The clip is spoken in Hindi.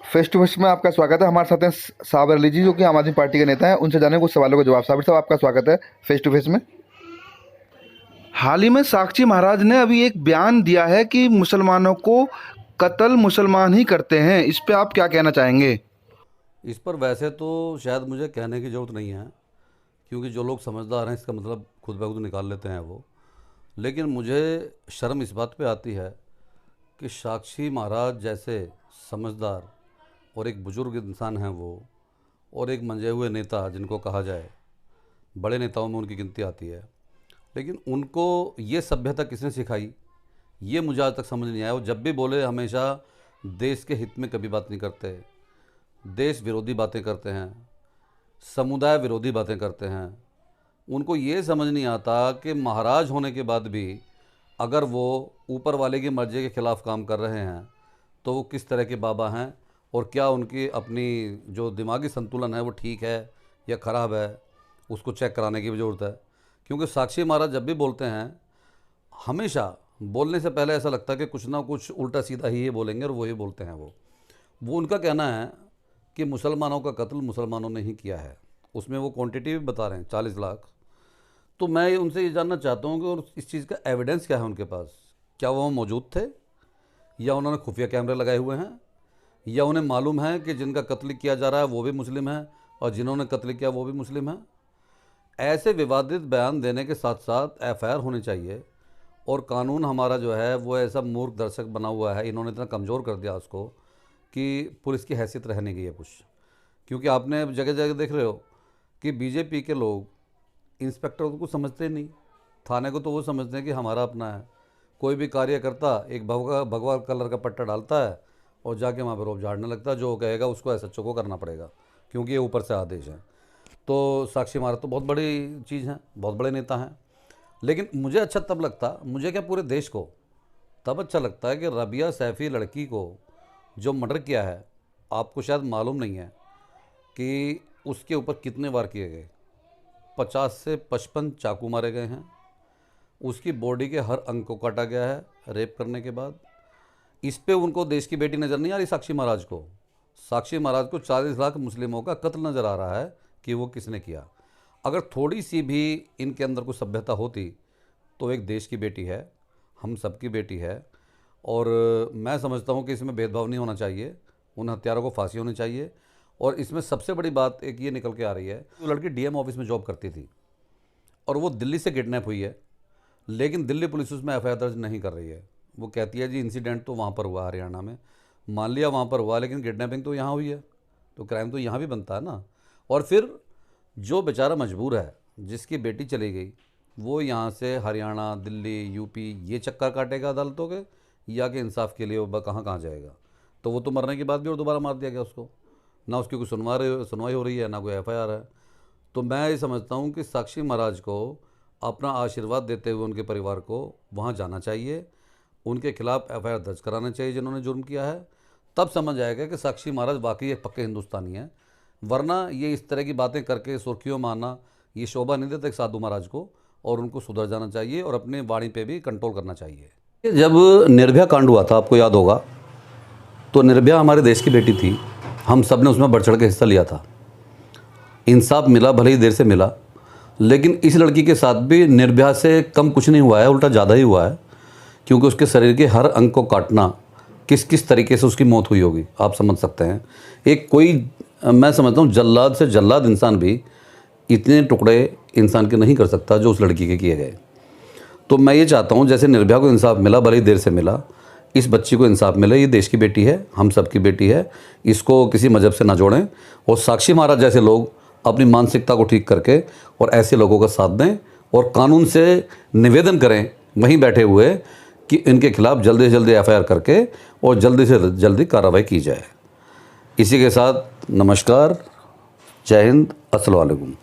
फेस टू फेस में आपका स्वागत है। हमारे साथ हैं साबर अली जी, जो कि आम आदमी पार्टी के नेता हैं। उनसे जाने कुछ सवालों का जवाब। साबिर साहब, आपका स्वागत है फेस टू फेस में। हाल ही में साक्षी महाराज ने अभी एक बयान दिया है कि मुसलमानों को कत्ल मुसलमान ही करते हैं। इस पे आप क्या कहना चाहेंगे? इस पर वैसे तो शायद मुझे कहने की ज़रूरत नहीं है, क्योंकि जो लोग समझदार हैं इसका मतलब खुद ब खुद निकाल लेते हैं वो। लेकिन मुझे शर्म इस बात पे आती है कि साक्षी महाराज जैसे समझदार और एक बुज़ुर्ग इंसान हैं वो, और एक मंजे हुए नेता जिनको कहा जाए, बड़े नेताओं में उनकी गिनती आती है, लेकिन उनको ये सभ्यता किसने सिखाई, ये मुझे आज तक समझ नहीं आया। वो जब भी बोले हमेशा देश के हित में कभी बात नहीं करते, देश विरोधी बातें करते हैं, समुदाय विरोधी बातें करते हैं। उनको ये समझ नहीं आता कि महाराज होने के बाद भी अगर वो ऊपर वाले की मर्जी के ख़िलाफ़ काम कर रहे हैं तो वो किस तरह के बाबा हैं, और क्या उनकी अपनी जो दिमागी संतुलन है वो ठीक है या ख़राब है, उसको चेक कराने की भी ज़रूरत है। क्योंकि साक्षी महाराज जब भी बोलते हैं, हमेशा बोलने से पहले ऐसा लगता है कि कुछ ना कुछ उल्टा सीधा ही ये बोलेंगे, और वही बोलते हैं वो उनका कहना है कि मुसलमानों का कत्ल मुसलमानों ने ही किया है। उसमें वो क्वांटिटी भी बता रहे हैं 40 लाख। तो मैं उनसे ये जानना चाहता हूँ कि और इस चीज़ का एविडेंस क्या है उनके पास। क्या वो मौजूद थे, या उन्होंने खुफिया कैमरे लगाए हुए हैं, या उन्हें मालूम है कि जिनका कत्ल किया जा रहा है वो भी मुस्लिम है और जिन्होंने कत्ल किया वो भी मुस्लिम है। ऐसे विवादित बयान देने के साथ साथ एफआईआर होनी चाहिए। और कानून हमारा जो है वो ऐसा मूर्ख दर्शक बना हुआ है, इन्होंने इतना कमज़ोर कर दिया उसको कि पुलिस की हैसियत रह नहीं गई है कुछ। क्योंकि आपने जगह जगह देख रहे हो कि बीजेपी के लोग इंस्पेक्टर को समझते नहीं, थाने को तो वो समझते हैं कि हमारा अपना है। कोई भी कार्यकर्ता एक भगवा कलर का पट्टा डालता है और जाके वहाँ पर रोब झाड़ने लगता है। जो कहेगा उसको एसएचओ को करना पड़ेगा, क्योंकि ये ऊपर से आदेश है। तो साक्षी महाराज तो बहुत बड़ी चीज़ है, बहुत बड़े नेता हैं। लेकिन मुझे अच्छा तब लगता, मुझे क्या पूरे देश को तब अच्छा लगता है कि रबिया सैफ़ी लड़की को जो मर्डर किया है, आपको शायद मालूम नहीं है कि उसके ऊपर कितने वार किए गए। 50 से 55 चाकू मारे गए हैं। उसकी बॉडी के हर अंग को काटा गया है रेप करने के बाद। इस पे उनको देश की बेटी नज़र नहीं आ रही साक्षी महाराज को। साक्षी महाराज को 40 लाख मुस्लिमों का कत्ल नज़र आ रहा है कि वो किसने किया। अगर थोड़ी सी भी इनके अंदर कुछ सभ्यता होती तो एक देश की बेटी है, हम सबकी बेटी है। और मैं समझता हूँ कि इसमें भेदभाव नहीं होना चाहिए, उन हत्यारों को फांसी होनी चाहिए। और इसमें सबसे बड़ी बात एक ये निकल के आ रही है, वो लड़की डीएम ऑफिस में जॉब करती थी और वो दिल्ली से किडनैप हुई है, लेकिन दिल्ली पुलिस उसमें एफआईआर दर्ज नहीं कर रही है। वो कहती है जी इंसिडेंट तो वहाँ पर हुआ हरियाणा में, मान लिया वहाँ पर हुआ, लेकिन किडनैपिंग तो यहाँ हुई है, तो क्राइम तो यहाँ भी बनता है ना। और फिर जो बेचारा मजबूर है, जिसकी बेटी चली गई, वो यहाँ से हरियाणा, दिल्ली, यूपी ये चक्कर काटेगा अदालतों के, या कि इंसाफ के लिए वो कहाँ कहाँ जाएगा। तो वो तो मरने के बाद भी और दोबारा मार दिया गया उसको, ना उसकी कोई सुनवाई हो रही है, ना कोई एफआईआर है। तो मैं ये समझता हूँ कि साक्षी महाराज को अपना आशीर्वाद देते हुए उनके परिवार को वहाँ जाना चाहिए, उनके खिलाफ़ एफआईआर दर्ज कराना चाहिए जिन्होंने जुर्म किया है। तब समझ आएगा कि साक्षी महाराज वाकई एक पक्के हिंदुस्तानी हैं। वरना ये इस तरह की बातें करके सुर्खियों में आना ये शोभा नहीं देता एक साधु महाराज को, और उनको सुधर जाना चाहिए और अपने वाणी पे भी कंट्रोल करना चाहिए। जब निर्भया कांड हुआ था, आपको याद होगा, तो निर्भया हमारे देश की बेटी थी, हम सब ने उसमें बढ़ चढ़ के हिस्सा लिया था। इंसाफ मिला, भले ही देर से मिला, लेकिन इस लड़की के साथ भी निर्भया से कम कुछ नहीं हुआ है, उल्टा ज़्यादा ही हुआ है। क्योंकि उसके शरीर के हर अंग को काटना, किस किस तरीके से उसकी मौत हुई होगी आप समझ सकते हैं। एक कोई, मैं समझता हूँ जल्लाद से जल्लाद इंसान भी इतने टुकड़े इंसान के नहीं कर सकता जो उस लड़की के किए गए। तो मैं ये चाहता हूँ जैसे निर्भया को इंसाफ मिला, भले ही देर से मिला, इस बच्ची को इंसाफ मिले। ये देश की बेटी है, हम सब की बेटी है, इसको किसी मजहब से ना जोड़ें। और साक्षी महाराज जैसे लोग अपनी मानसिकता को ठीक करके और ऐसे लोगों का साथ दें, और कानून से निवेदन करें वहीं बैठे हुए कि इनके खिलाफ़ जल्दी से जल्दी एफआईआर करके और जल्दी से जल्दी कार्रवाई की जाए। इसी के साथ नमस्कार, जय हिंद, अस्सलाम वालेकुम।